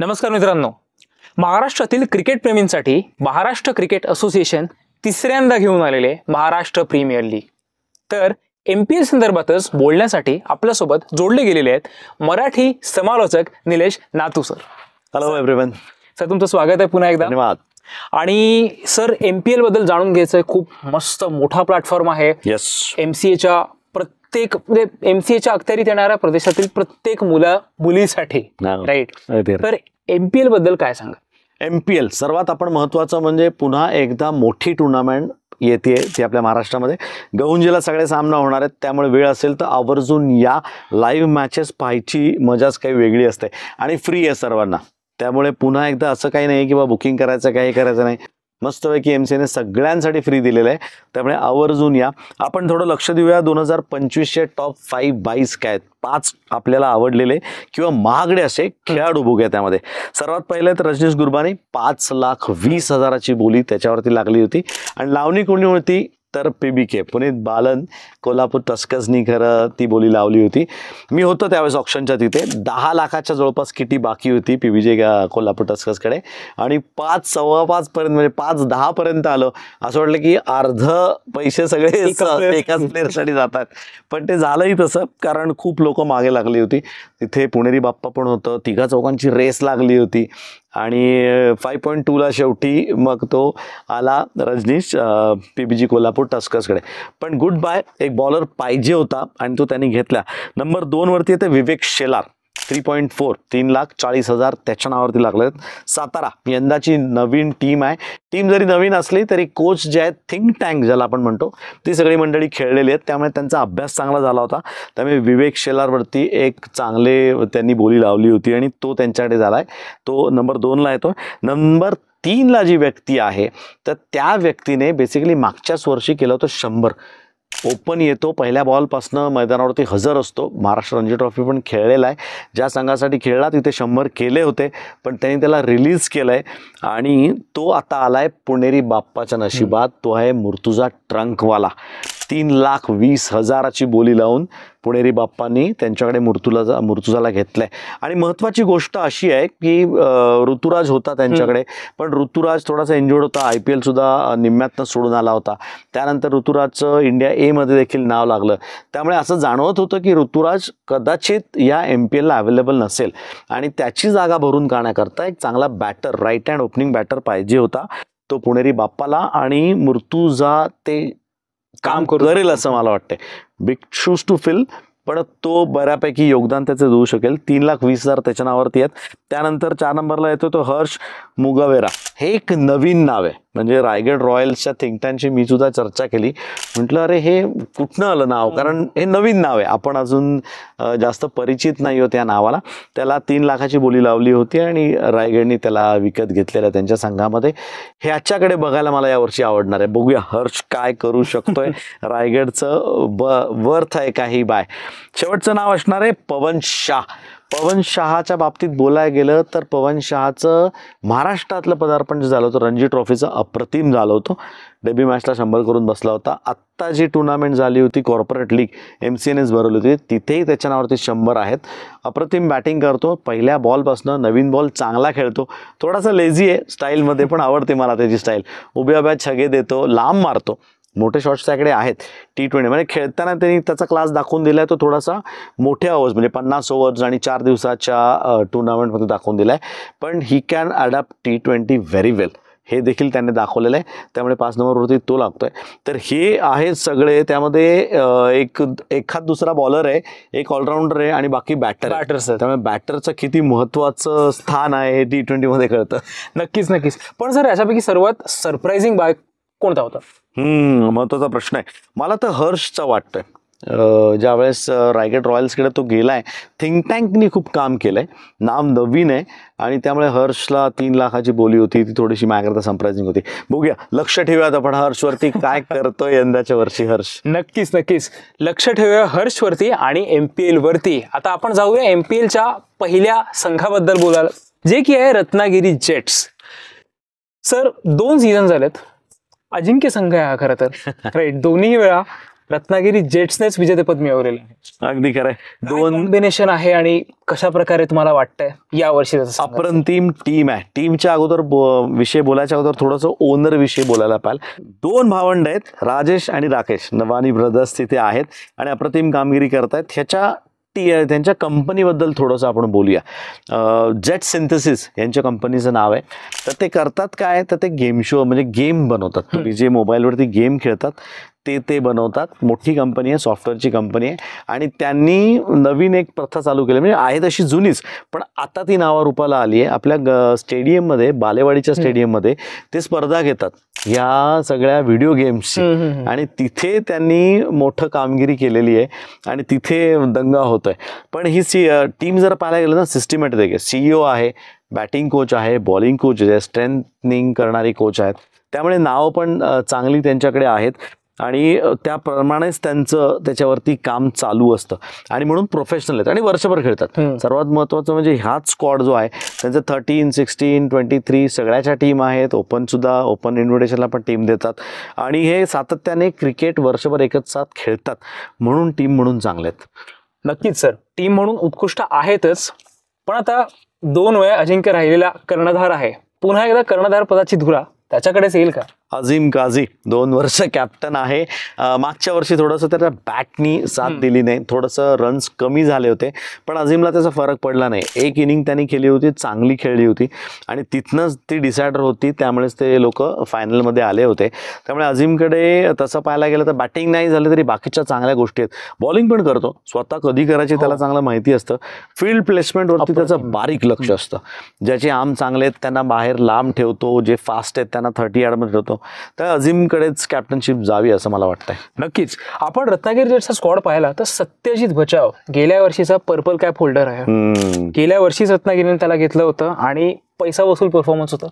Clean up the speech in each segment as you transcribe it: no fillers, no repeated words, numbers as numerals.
नमस्कार मित्रांनो, महाराष्ट्रातील क्रिकेट प्रेमींसाठी महाराष्ट्र क्रिकेट असोसिएशन तिसऱ्यांदा घेऊन आलेले महाराष्ट्र प्रीमियर लीग. तर MPL संदर्भातच बोलण्यासाठी आपल्यासोबत जोडले गेलेले आहेत मराठी समालोचक निलेश नातू सर. Hello everyone. सर, तुमचं स्वागत आहे पुन्हा एकदा. धन्यवाद. आणि सर, MPL बद्दल जाणून घ्यायचं खूप मस्त मोठा प्लॅटफॉर्म आहे. येस. MCAच्या प्रत्येक MCAच्या अखत्यारीत येणाऱ्या प्रदेशातील प्रत्येक मुलीसाठी राईट. तर MPL बद्दल काय सांगा? MPL सर्वात आपण महत्वाचं म्हणजे पुन्हा एकदा मोठी टुर्नामेंट येते ती आपल्या महाराष्ट्रामध्ये. गहुंजेला सगळे सामना होणार आहेत, त्यामुळे वेळ असेल तर आवर्जून या. लाईव्ह मॅचेस पाहायची मजाच काही वेगळी असते आणि फ्री आहे सर्वांना. त्यामुळे पुन्हा एकदा असं काही नाही की बा बुकिंग करायचं काही करायचं नाही. मस्तपैकी MCAने सगळ्यांसाठी फ्री दिलेलं आहे, त्यामुळे आवर्जून या. आपण थोडं लक्ष देऊया 2025चे टॉप 5 बाईस काय आहेत. 5 आपल्याला आवडलेले किंवा महागडे असे खेळाडू बघूया. त्यामध्ये सर्वात पहिले तर रजनीश गुरबानी, 5,20,000ची बोली त्याच्यावरती लागली होती. आणि लावणी कोणी होती तर PBK पुनीत बालन, कोल्हापूर टस्कर्सनी खरं ती बोली लावली होती. मी होतो त्यावेळेस ऑप्शनच्या तिथे. 10 लाखाच्या जवळपास किटी बाकी होती PBJ कोल्हापूर टस्कर्सकडे. आणि 5-5.25 पर्यंत म्हणजे 5-10 पर्यंत आलं. असं वाटलं की अर्ध पैसे सगळे एकाच प्लेअरसाठी जातात, पण ते झालंही तसं, कारण खूप लोक मागे लागली होती. तिथे पुणेरी बाप्पा पण होतं. 3-4 रेस लागली होती आणि 5.2ला शेवटी मग तो आला रजनीश PBG कोल्हापूर टस्कर्सकडे. पण गुड बाय, एक बॉलर पाहिजे होता आणि तो त्यांनी घेतला. नंबर 2 वरती येते विवेक शेलार, 3.4, 3,40,000 त्याच्या नावावरती लागले. सातारा यंदाची नवीन टीम आहे. टीम जरी नवीन असली तरी कोच जे आहेत, थिंक टँक ज्याला आपण म्हणतो, ती सगळी मंडळी खेळलेली आहेत, त्यामुळे त्यांचा अभ्यास चांगला झाला होता. त्यामुळे विवेक शेलारवरती एक चांगले त्यांनी बोली लावली होती आणि तो त्यांच्याकडे झाला आहे. तो नंबर 2ला येतो. नंबर 3ला जी व्यक्ती आहे तर त्या व्यक्तीने बेसिकली मागच्याच वर्षी केलं होतं 100 ओपन. येतो पहिल्या बॉलपासनं मैदानावरती हजर असतो. महाराष्ट्र रणजी ट्रॉफी पण खेळलेला आहे. ज्या संघासाठी खेळला तिथे 100 केले होते, पण त्यांनी त्याला रिलीज केलं आहे आणि तो आता आला आहे पुणेरी बाप्पाच्या नशिबात. तो आहे मुर्तुजा ट्रंकवाला. 3,20,000ची बोली लावून पुणेरी बाप्पांनी त्यांच्याकडे मुर्तुजाला घेतलंय. आणि महत्त्वाची गोष्ट अशी आहे की ऋतुराज होता त्यांच्याकडे, पण ऋतुराज थोडासा इंजर्ड होता. IPL सुद्धा निम्म्यातनं सोडून आला होता. त्यानंतर ऋतुराजचं इंडिया A मध्ये देखील नाव लागलं. त्यामुळे असं जाणवत होतं की ऋतुराज कदाचित या MPLला अवेलेबल नसेल आणि त्याची जागा भरून काढण्याकरता एक चांगला batter, right hand opening batter पाहिजे होता. तो पुणेरी बाप्पाला आणि मुर्तुजा ते काम करेल असं मला वाटतंय. बिग शूज टू फिल, पण तो बऱ्यापैकी योगदान त्याचं देऊ शकेल. 3,20,000 त्याच्या नावावरती आहेत. त्यानंतर 4 नंबरला येतो तो हर्ष मुगवेरा. हे एक नवीन नाव आहे, म्हणजे रायगड रॉयल्सच्या थिंक टँकची मी सुद्धा चर्चा केली. म्हटलं अरे हे कुठनं आलं नाव, कारण हे नवीन नाव आहे, आपण अजून जास्त परिचित नाही होत या नावाला. त्याला 3 लाखाची बोली लावली होती आणि रायगडनी त्याला विकत घेतलेलं त्यांच्या संघामध्ये. ह्याच्याकडे बघायला मला यावर्षी आवडणार आहे. बघूया हर्ष काय करू शकतोय. रायगडचं वर्थ आहे काही बाय. शेवटचं नाव असणार आहे पवन शाह. पवन शहाच्या बाबतीत बोलायला गेलं तर पवन शहाचं महाराष्ट्रातलं पदार्पण जे झालं होतं रणजी ट्रॉफीचं अप्रतिम झालं होतं. डेब्यू मॅचला 100 करून बसला होता. आत्ता जी टुर्नामेंट झाली होती कॉर्पोरेट लीग MCAनेच भरवली होती, तिथेही त्याच्या नावावरती 100 आहेत. अप्रतिम बॅटिंग करतो. पहिल्या बॉलपासून नवीन बॉल चांगला खेळतो. थोडासा लेझी आहे स्टाईलमध्ये, पण आवडते मला त्याची स्टाईल. उभ्या उभ्या छगे देतो, लांब मारतो. मोठे शॉट्स त्याकडे आहेत. T20 म्हणजे खेळताना त्यांनी त्याचा क्लास दाखवून दिला आहे. तो थोडासा मोठ्या ओव्हर्स म्हणजे 50 ओव्हर्स आणि 4 दिवसाच्या टुर्नामेंटमध्ये दाखवून दिला आहे. पण he can adapt T20 very well, हे देखील त्यांनी दाखवलेलं आहे. त्यामुळे 5 नंबरवरती तो लागतोय. तर हे आहेत सगळे. त्यामध्ये एखाद दुसरा बॉलर आहे, एक ऑलराऊंडर आहे आणि बाकी बॅटर्स आहे. त्यामुळे बॅटरचं किती महत्त्वाचं स्थान आहे हे T20 मध्ये कळतं. नक्कीच. पण सर, याच्यापैकी सर्वात सरप्राइझिंग बाय कोणता होता? महत्त्वाचा प्रश्न आहे. मला तर हर्षचा वाटतंय. ज्यावेळेस रायगड रॉयल्सकडे तो गेलाय, थिंक टँकनी खूप काम केलंय. नाव नवीन आहे आणि त्यामुळे हर्षला 3 लाखाची बोली होती, ती थोडीशी माझ्याकरता सरप्राइझिंग होती. बघूया, लक्ष ठेवूयात आपण हर्षवरती काय करतोय यंदाच्या वर्षी हर्ष. नक्कीच लक्ष ठेवूया हर्षवरती आणि MPL वरती. आता आपण जाऊया MPLच्या पहिल्या संघाबद्दल बोलायला, जे की आहे रत्नागिरी जेट्स. सर, 2 सीझन झालेत. अजिंक्य संघ आहे हा खरं तर, राईट. दोन्ही वेळा रत्नागिरी जेट्सनेच विजेतेपद मिळवलेलं आहे. अगदी खरंय. दोन कॉम्बिनेशन आहे आणि कशा प्रकारे तुम्हाला वाटतंय या वर्षी अप्रतिम टीम आहे. टीमच्या अगोदर विषय बोलायच्या अगोदर थोडंसं ओनर विषयी बोलायला पाहिजे. दोन भावंड आहेत, राजेश आणि राकेश नवानी ब्रदर्स तिथे आहेत आणि अप्रतिम कामगिरी करतायत. त्यांच्या कंपनीबद्दल थोडंसं आपण बोलूया. जेट सिंथेसिस यांच्या कंपनीचं नाव आहे. तर ते करतात काय, तर ते गेम शो म्हणजे गेम बनवतात. तुम्ही जे मोबाईलवरती गेम खेळतात ते बनवतात. मोठी कंपनी आहे, सॉफ्टवेअरची कंपनी आहे आणि त्यांनी नवीन एक प्रथा चालू केली, म्हणजे आहे तशी जुनीच पण आता ती नावारूपाला आली आहे. आपल्या स्टेडियममध्ये, बालेवाडीच्या स्टेडियममध्ये ते स्पर्धा घेतात ह्या सगळ्या व्हिडिओ गेम्सची आणि तिथे त्यांनी मोठं कामगिरी केलेली आहे आणि तिथे दंगा होतोय. पण ही टीम जर पाहायला गेलं ना, सिस्टमॅटिक आहे. CEO आहे, बॅटिंग कोच आहे, बॉलिंग कोच आहे, स्ट्रेंथनिंग करणारी कोच आहेत. त्यामुळे नावं पण चांगली त्यांच्याकडे आहेत आणि त्याप्रमाणेच त्यांचं त्याच्यावरती काम चालू असतं आणि म्हणून प्रोफेशनल आहेत आणि वर्षभर खेळतात. सर्वात महत्त्वाचं म्हणजे हाच स्क्वॉड जो आहे त्यांचं 13, 16, 23 सगळ्याच्या टीम आहेत. ओपन इन्व्हिटेशनला पण टीम देतात आणि हे सातत्याने क्रिकेट वर्षभर एकच साथ खेळतात म्हणून टीम म्हणून चांगले आहेत. नक्कीच सर, टीम म्हणून उत्कृष्ट आहेतच, पण आता 2 वेळा अजिंक्य राहिलेला कर्णधार आहे. पुन्हा एकदा कर्णधार पदाची धुरा त्याच्याकडेच येईल का? अझीम काझी 2 वर्ष कॅप्टन आहे. मागच्या वर्षी थोडंसं त्याच्या बॅटनी साथ दिली नाही, थोडंसं रन्स कमी झाले होते, पण अझीमला त्याचा फरक पडला नाही. एक इनिंग त्यांनी केली होती, चांगली खेळली होती आणि तिथनंच ती डिसायडर होती, त्यामुळेच ते लोक फायनलमध्ये आले होते. त्यामुळे अझीमकडे तसं पाहायला गेलं तर बॅटिंग नाही झालं तरी बाकीच्या चांगल्या गोष्टी आहेत. बॉलिंग पण करतो, स्वतः कधी करायची त्याला चांगलं माहिती असतं. फील्ड प्लेसमेंटवरती त्याचं बारीक लक्ष असतं. ज्याचे आर्म चांगले आहेत त्यांना बाहेर लांब ठेवतो, जे फास्ट आहेत त्यांना 30 यार्डमध्ये ठेवतो. तर अझीमकडेच कॅप्टनशिप जावी असं मला वाटतंय. नक्कीच. आपण रत्नागिरी जेट्सचा स्क्वॉड पाहिला तर सत्यजित बचाव गेल्या वर्षीचा पर्पल कॅप होल्डर आहे. गेल्या वर्षीच रत्नागिरीने त्याला घेतलं होतं आणि पैसा वसूल परफॉर्मन्स होता.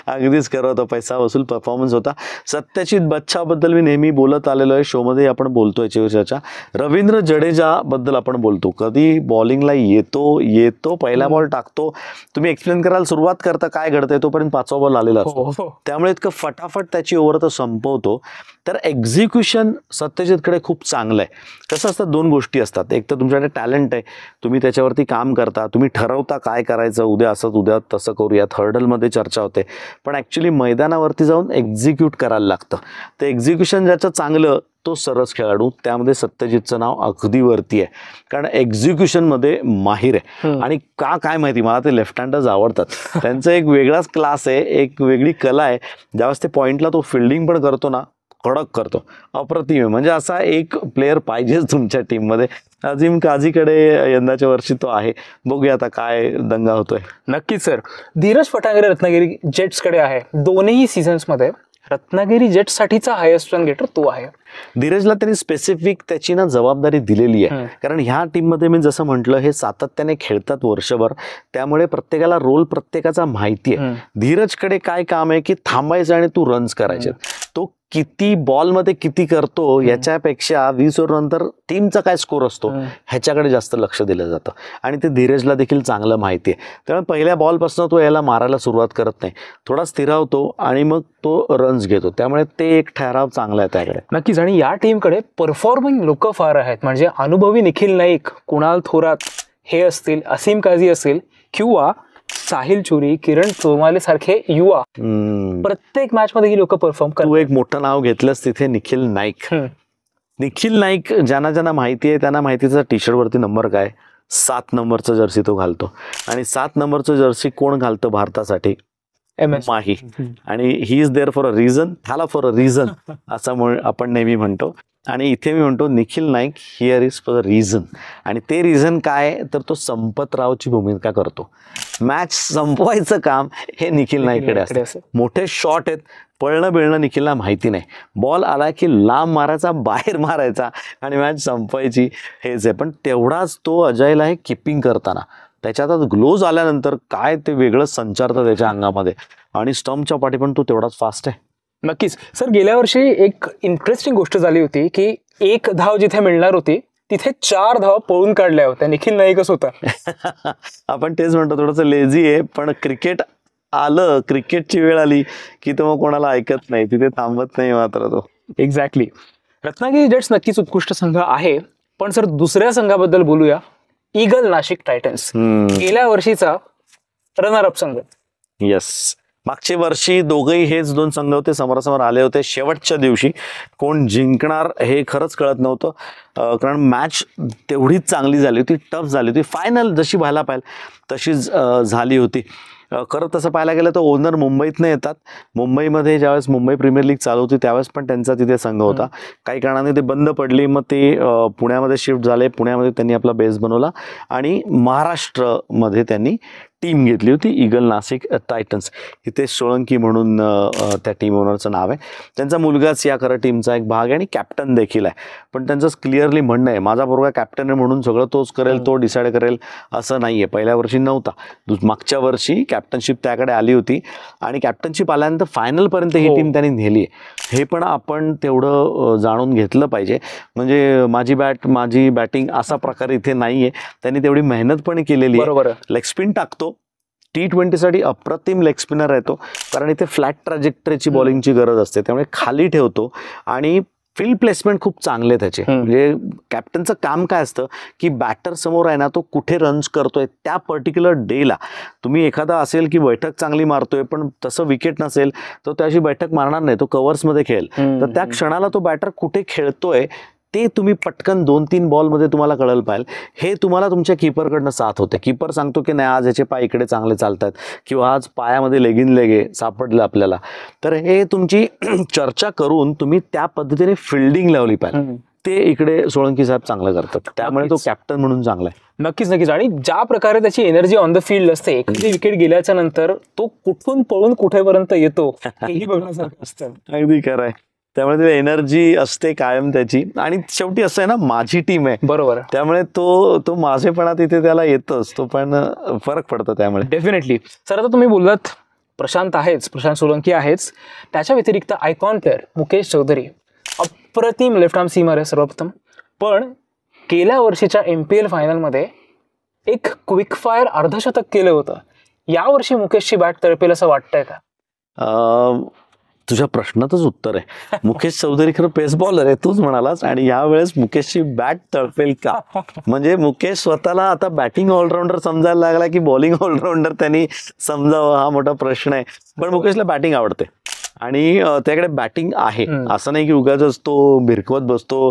अगदीच खरं होतं, पैसा वसूल परफॉर्मन्स होता. सत्यजित बच्चाबद्दल मी नेहमी बोलत आलेलो आहे, शोमध्ये आपण बोलतोय चर्चा. रवींद्र जडेजा बद्दल आपण बोलतो, कधी बॉलिंगला येतो पहिला बॉल टाकतो. तुम्ही एक्सप्लेन करायला सुरुवात करता काय घडतंय तोपर्यंत 5वा बॉल आलेला असतो. त्यामुळे इतकं फटाफट त्याची ओव्हर तो संपवतो. तर एक्झिक्युशन सत्यजितकडे खूप चांगलं आहे. कसं असतं, 2 गोष्टी असतात. एक तर तुमच्याकडे टॅलेंट आहे, तुम्ही त्याच्यावरती काम करता, तुम्ही ठरवता काय करायचं, उद्या असं उद्या तसं करूयात, हर्डलमध्ये चर्चा होते, पण ॲक्च्युली मैदानावरती जाऊन एक्झिक्यूट करायला लागतं. ते एक्झिक्युशन ज्याचं चांगलं तो सरस खेळाडू, त्यामध्ये सत्यजितचं नाव अगदी वरती आहे, कारण एक्झिक्युशनमध्ये माहीर आहे. आणि काय माहिती, मला ते लेफ्ट हँडर्स आवडतात. त्यांचं एक वेगळाच क्लास आहे, एक वेगळी कला आहे. ज्यावेळेस ते पॉईंटला तो फिल्डिंग पण करतो ना, कडक करतो, अप्रतिम आहे. म्हणजे असा एक प्लेअर पाहिजेच तुमच्या टीममध्ये. अझीम काझीकडे यंदाच्या वर्षी तो आहे. बघूया आता काय दंगा होतोय. नक्कीच सर. धीरज फटांगरे रत्नागिरी जेट्सकडे आहे. दोन्ही सीझन्समध्ये रत्नागिरी जेट्ससाठीचा हायेस्ट रन गेटर तो आहे. धीरजला त्यांनी स्पेसिफिक त्याची ना जबाबदारी दिलेली आहे, कारण ह्या टीममध्ये मी जसं म्हटलं हे सातत्याने खेळतात वर्षभर, त्यामुळे प्रत्येकाला रोल प्रत्येकाचा माहिती आहे. धीरजकडे काय काम आहे की थांबायचं आणि तू रन्स करायचे. तो किती बॉलमध्ये किती करतो याच्यापेक्षा 20 ओव्हर नंतर टीमचा काय स्कोर असतो ह्याच्याकडे जास्त लक्ष दिलं जातं आणि ते धीरजला देखील चांगलं माहिती आहे. त्यामुळे पहिल्या बॉलपासून तो याला मारायला सुरुवात करत नाही, थोडा स्थिरावतो आणि मग तो रन्स घेतो. त्यामुळे ते एक ठराव चांगला आहे त्याकडे. नक्कीच. आणि या टीमकडे परफॉर्मिंग लोक फार आहेत, म्हणजे अनुभवी निखिल नाईक, कुणाल थोरात हे असतील, असीम काझी असेल किंवा साहिल चुरी, किरण चोमाले सारखे युवा, प्रत्येक मॅच मध्ये ही लोक परफॉर्म करतात. तू एक मोठं नाव घेतलंस तिथे, निखिल नाईक. निखिल नाईक ज्यांना माहिती आहे त्यांना माहितीचा टी शर्ट वरती नंबर काय, 7 नंबरचा जर्सी तो घालतो. आणि 7 नंबरचं जर्सी कोण घालतं भारतासाठी? माही. आणि he is there for a reason, ह्याला फॉर अ रिझन असं आपण नेहमी म्हणतो. आणि इथे मी म्हणतो Nikhil Naik here is for a reason. आणि ते रिझन काय तर तो संपतरावची भूमिका करतो. मॅच संपवायचं काम हे निखिल नाईककडे असतं. मोठे शॉट आहेत, पळणं बिळणं निखिलला माहिती नाही. बॉल आला की लांब मारायचा, बाहेर मारायचा आणि मॅच संपवायची, हेच आहे. पण तेवढाच तो अजयला हे किपिंग करताना त्याच्यात ग्लोव्ज आल्यानंतर काय ते वेगळं संचारतं त्याच्या अंगामध्ये. आणि स्टंपच्या पाठी पण तो तेवढाच फास्ट आहे. नक्कीच सर. गेल्या वर्षी एक इंटरेस्टिंग गोष्ट झाली होती की 1 धाव जिथे मिळणार होती तिथे 4 धाव पळून काढल्या होत्या. निखिल नाईकच होता. आपण तेच म्हणतो, थोडंसं लेझी आहे, पण क्रिकेट आलं, क्रिकेटची वेळ आली की तो मग कोणाला ऐकत नाही, तिथे थांबत नाही मात्र तो. एक्झॅक्टली. रत्नागिरी जेट्स नक्कीच उत्कृष्ट संघ आहे, पण सर दुसऱ्या संघाबद्दल बोलूया. ईगल नाशिक टायटन्स, गेल्या वर्षीचा रनर अप संघ. येस, मागच्या वर्षी दोघंही हेच दोन संघ होते, समोरासमोर आले होते. शेवटच्या दिवशी कोण जिंकणार हे खरंच कळत नव्हतं, कारण मॅच तेवढीच चांगली झाली होती, टफ झाली होती. फायनल जशी व्हायला पाहिजे तशीच झाली होती. खरं तसं पाहायला गेलं तर ओनर मुंबईतनं येतात. मुंबईमध्ये ज्यावेळेस मुंबई प्रीमियर लीग चालू होती त्यावेळेस पण त्यांचा तिथे संघ होता. काही कारणाने ते बंद पडली, मग ते पुण्यामध्ये शिफ्ट झाले. पुण्यामध्ये त्यांनी आपला बेस बनवला आणि महाराष्ट्रामध्ये त्यांनी टीम घेतली होती, ईगल नाशिक टायटन्स. हितेश सोळंकी म्हणून त्या टीम ओनरचं नाव आहे. त्यांचा मुलगाच या खरं टीमचा एक भाग आहे आणि कॅप्टन देखील आहे. पण त्यांचं क्लिअरली म्हणणं आहे, माझा पोरगा कॅप्टन आहे म्हणून सगळं तोच करेल, तो डिसाईड करेल असं नाही आहे. पहिल्या वर्षी नव्हता, मागच्या वर्षी कॅप्टनशिप त्याकडे आली होती आणि कॅप्टनशिप आल्यानंतर फायनलपर्यंत ही टीम त्यांनी नेली आहे. हे पण आपण तेवढं जाणून घेतलं पाहिजे. म्हणजे माझी बॅट माझी बॅटिंग असा प्रकार इथे नाही आहे. त्यांनी तेवढी मेहनत पण केलेली आहे. लेग स्पिन टाकतो, T20साठी अप्रतिम लेग स्पिनर आहे तो, कारण इथे फ्लॅट ट्रॅजेक्टरीची बॉलिंगची गरज असते, त्यामुळे खाली ठेवतो आणि फील्ड प्लेसमेंट खूप चांगले त्याचे. म्हणजे कॅप्टनचं काम काय असतं की बॅटर समोर आहे ना, तो कुठे रन्स करतोय त्या पर्टिक्युलर डेला. तुम्ही एखादा असेल की बैठक चांगली मारतोय पण तसं विकेट नसेल तर त्याची बैठक मारणार नाही, तो कव्हर्समध्ये खेळेल. तर त्या क्षणाला तो बॅटर कुठे खेळतोय ते तुम्ही पटकन 2-3 बॉलमध्ये तुम्हाला कळलं पाहिजे. हे तुम्हाला तुमच्या कीपरकडनं साथ होते. कीपर सांगतो की नाही आज याचे पाय इकडे चांगले चालतात किंवा आज पायामध्ये लेग इन लेग आहे सापडलं आपल्याला, तर हे तुमची चर्चा करून तुम्ही त्या पद्धतीने फिल्डिंग लावली पाहिजे. ते इकडे सोळंकी साहेब चांगलं करतात, त्यामुळे तो कॅप्टन म्हणून चांगला आहे. नक्कीच नक्कीच. आणि ज्या प्रकारे त्याची एनर्जी ऑन द फील्ड असते, एखादी विकेट गेल्याच्या नंतर तो कुठून पळून कुठेपर्यंत येतो हेही बघण्यासारखं असतं. अगदी खरं आहे. त्यामुळे ते एनर्जी असते कायम त्याची. आणि शेवटी असं आहे ना, माझी टीम आहे, बरोबर, त्यामुळे तो माझेपणा तिथे त्याला येतोच, तो पण फरक पडतो त्यामुळे. डेफिनेटली. सर आता तुम्ही बोललात प्रशांत सोलंकी आहेच, त्याच्या व्यतिरिक्त आयकॉन प्लेअर मुकेश चौधरी, अप्रतिम लेफ्ट आर्म सीमर आहे सर्वप्रथम. पण गेल्या वर्षीच्या MPL फायनलमध्ये एक क्विक फायर अर्धशतक केलं होतं. यावर्षी मुकेशची बॅट तळपेल असं वाटतंय का? तुझ्या प्रश्नातच उत्तर आहे. मुकेश चौधरी खरं पेस बॉलर आहे, तूच म्हणालास, आणि यावेळेस मुकेशची बॅट तळपेल का? म्हणजे मुकेश स्वतःला आता बॅटिंग ऑलराऊंडर समजायला लागला की बॉलिंग ऑलराऊंडर त्यांनी समजावं, हा मोठा प्रश्न आहे. पण मुकेशला बॅटिंग आवडते आणि त्याकडे बॅटिंग आहे. असं नाही की उगाच तो भिरकवत बसतो,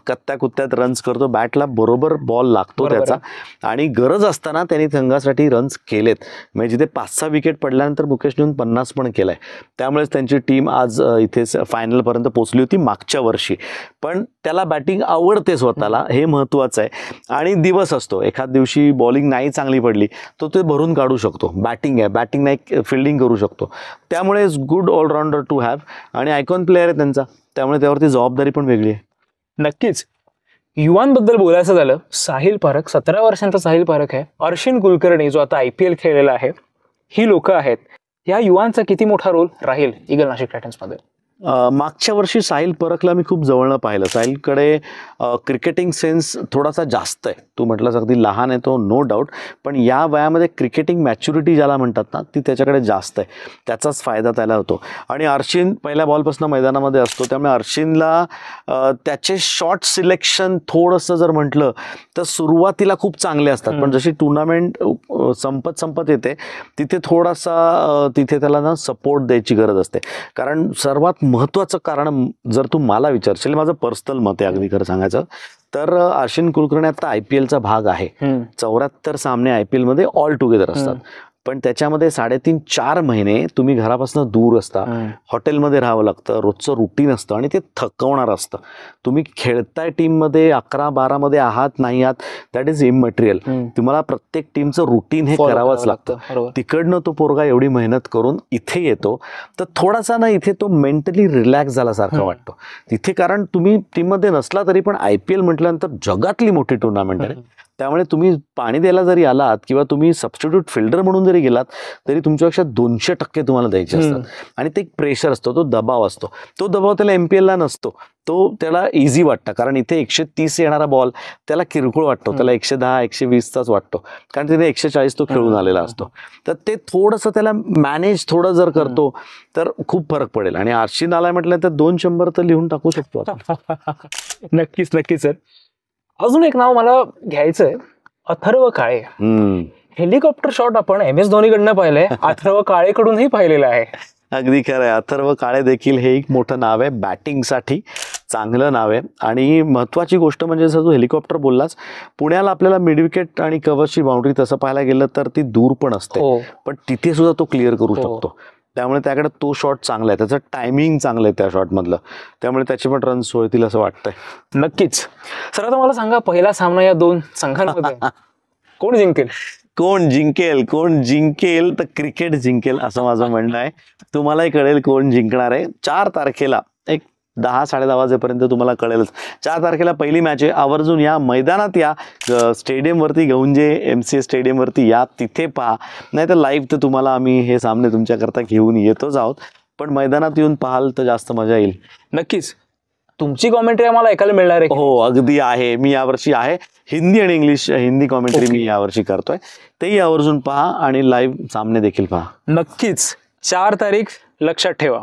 कत्त्या कुत्त्यात रन्स करतो. बॅटला बरोबर बॉल लागतो त्याचा, आणि गरज असताना त्यांनी संघासाठी रन्स केलेत. म्हणजे जिथे 5-6 विकेट पडल्यानंतर मुकेश नेऊन 50 पण केलाय. त्यामुळेच त्यांची टीम आज इथे फायनलपर्यंत पोहोचली होती मागच्या वर्षी. पण त्याला बॅटिंग आवडते स्वतःला, हे महत्त्वाचं आहे. आणि दिवस असतो, एखाद दिवशी बॉलिंग नाही चांगली पडली तो ते भरून काढू शकतो. बॅटिंग आहे, बॅटिंग नाही फिल्डिंग करू शकतो. त्यामुळे गुड ऑलराऊंडर टू हॅव, आणि आयकॉन प्लेअर आहे त्यांचा, त्यामुळे त्यावरती जबाबदारी पण वेगळी आहे. नक्कीच. युवांबद्दल बोलायचं झालं, साहिल पारख, 17 वर्षांचा साहिल पारख आहे, अर्शिन कुलकर्णी जो आता IPL खेळलेला आहे, ही लोक आहेत. या युवांचा किती मोठा रोल राहील ईगल नाशिक टायटन्समध्ये? मागच्या वर्षी साहिल परखला मी खूप जवळनं पाहिलं. साहिलकडे क्रिकेटिंग सेन्स थोडासा जास्त आहे. तू म्हटलास अगदी लहान आहे तो, नो डाऊट, पण या वयामध्ये क्रिकेटिंग मॅच्युरिटी ज्याला म्हणतात ना, ती त्याच्याकडे जास्त आहे. त्याचाच फायदा त्याला होतो. आणि अर्शिन पहिल्या बॉलपासून मैदानामध्ये असतो, त्यामुळे अर्शिनला त्याचे शॉट सिलेक्शन थोडंसं जर म्हटलं तर सुरुवातीला खूप चांगले असतात, पण जशी टुर्नामेंट संपत येते तिथे थोडासा तिथे त्याला ना सपोर्ट द्यायची गरज असते. कारण सर्वात महत्त्वाचं कारण जर तू मला विचारशील, माझं पर्सनल मत आहे अगदी खरं सांगायचं तर, अर्शिन कुलकर्णी आता IPLचा भाग आहे. 74 सामने IPL मध्ये ऑल टुगेदर असतात, पण त्याच्यामध्ये 3.5-4 महिने तुम्ही घरापासून दूर असता, हॉटेलमध्ये राहावं लागतं, रोजचं रुटीन असतं आणि ते थकवणार असतं. तुम्ही खेळताय टीममध्ये 11-12 मध्ये आहात नाही आहात, दॅट इज इमटेरियल. तुम्हाला प्रत्येक टीमचं रुटीन हे करावंच लागतं. तिकडनं तो पोरगा एवढी मेहनत करून इथे येतो, तर थोडासा ना इथे तो मेंटली रिलॅक्स झाल्यासारखा वाटतो तिथे. कारण तुम्ही टीममध्ये नसला तरी पण IPL म्हटल्यानंतर जगातली मोठी टुर्नामेंट आहे, त्यामुळे तुम्ही पाणी द्यायला जरी आलात किंवा तुम्ही सबस्टिट्यूट फिल्डर म्हणून जरी गेलात तरी तुमच्यापेक्षा 200% तुम्हाला द्यायचे असतात. आणि ते एक प्रेशर असतो, तो दबाव असतो. तो दबाव त्याला MPL ला नसतो. तो त्याला इझी वाटतं, कारण इथे 130 येणारा बॉल त्याला किरकोळ वाटतो, त्याला 110 120चाच वाटतो, कारण तिथे 140 तो खेळून आलेला असतो. तर ते थोडंसं त्याला मॅनेज थोडं जर करतो तर खूप फरक पडेल. आणि आरशी नाला म्हटलं तर 200 तर लिहून टाकू शकतो आपण. नक्कीच नक्कीच सर. अजून एक नाव मला घ्यायचंय, अथर्व काळे. हेलिकॉप्टर शॉट आपण MS धोनीकडनं पाहिलंय, अथर्व काळेकडूनही पाहिलेलं आहे. अगदी खरं आहे. अथर्व काळे देखील हे एक मोठं नाव आहे, बॅटिंगसाठी चांगलं नाव आहे. आणि महत्त्वाची गोष्ट म्हणजे जसं तू हेलिकॉप्टर बोललास, पुण्याला आपल्याला मिड विकेट आणि कव्हरची बाउंड्री तसं पाहायला गेलं तर ती दूर पण असते, पण तिथे सुद्धा तो क्लिअर करू शकतो. त्यामुळे त्याकडे तो शॉट चांगला आहे, त्याचं टायमिंग चांगलं आहे त्या शॉटमधलं, त्यामुळे त्याचे पण रन्स होतील असं वाटतंय. नक्कीच सर. आता मला सांगा, पहिला सामना या दोन संघांमध्ये कोण जिंकेल? कोण जिंकेल तर क्रिकेट जिंकेल असं माझं म्हणणं आहे. तुम्हालाही कळेल कोण जिंकणार आहे. 4 तारखेला एक 10-10:30 वाजेपर्यंत तुम्हाला कळेलच. 4 तारखेला पहिली मॅच आहे. आवर्जून या मैदानात, या स्टेडियमवरती, गहुंजे MCA स्टेडियमवरती या, तिथे पहा. नाही तर लाईव्ह तर तुम्हाला आम्ही हे सामने तुमच्याकरता घेऊन येतोच आहोत, पण मैदानात येऊन पाहाल तर जास्त मजा येईल. नक्कीच तुमची कॉमेंट्री आम्हाला ऐकायला मिळणार आहे. हो अगदी आहे. मी यावर्षी आहे हिंदी आणि इंग्लिश, हिंदी कॉमेंट्री मी यावर्षी करतोय. तेही आवर्जून पहा आणि लाईव्ह सामने देखील पहा. नक्कीच 4 तारीख लक्षात ठेवा.